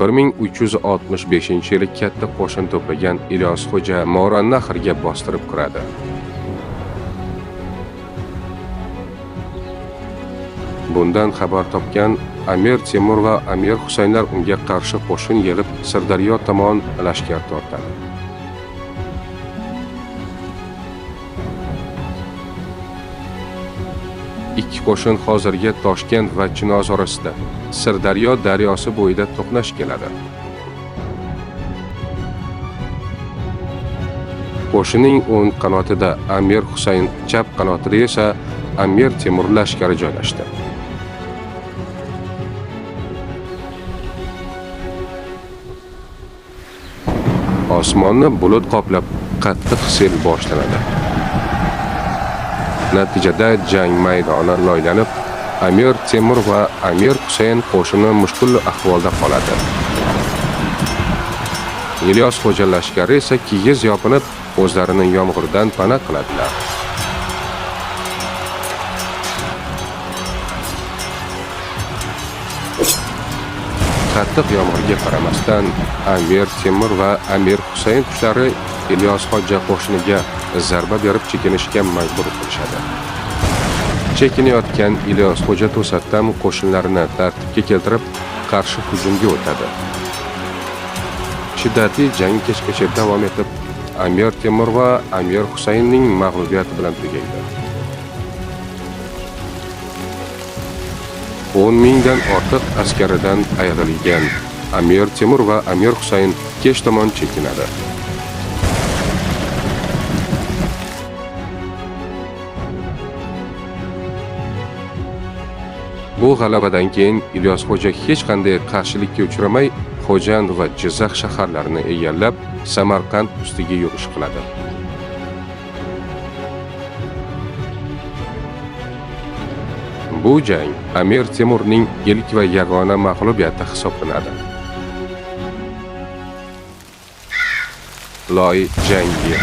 1365-yili katta qo'shin to'plagan Ilyos Xo'ja Mo'rannahrga bostirib kiradi. Bundan xabar topgan Amir Temur va Amir Husaynlar unga qarshi qo'shin yig'ib Sirdaryo tomon lashkar tortadi. Ikki qo'shin hozirgi Toshkent va Chinoz orasida Sirdaryo daryosi bo'yida to'qnash keladi. Qo'shinning o'ng qanotida Amir Husayn, chap qanotida esa Amir Temur lashkari joylashdi. Osmonni bulut qoplab qattiq sel boshlanadi. Natijada jang maydoni loylanib, Amir Temur va Amir Husayn qo'shini mushkul ahvolda qoladi. Ilyos Xo'ja lashkari esa kigiz yopinib, o'zlarini yomg'irdan pana qiladilar. Qattiq yomg'irga qaramasdan, Amir Temur va Amir Husayn kuchlari Ilyos Xo'ja qo'shiniga zarba berib chekinishga majbur qilishadi. Chekinayotgan Ilyos Xo'ja to'satdan qo'shinlarini tartibga keltirib, qarshi hujumga o'tadi. Shiddatli jang kechgacha davom etib, Amir Temur va Amir Husaynning mag'lubiyati bilan tugaydi. 10 mingdan ortiq askaridan ayrilgan Amir Temur va Amir Husayn kech tomon chekinadi. Bu g'alabadan keyin Ilyos Xo'ja hech qanday qarshilikka uchramay, Xo'jand va Jizzax shaharlarini egallab, Samarqand ustiga yurish qiladi. Bu jang Amir Temurning ilk va yagona mag'lubiyati hisoblanadi. Loy jangi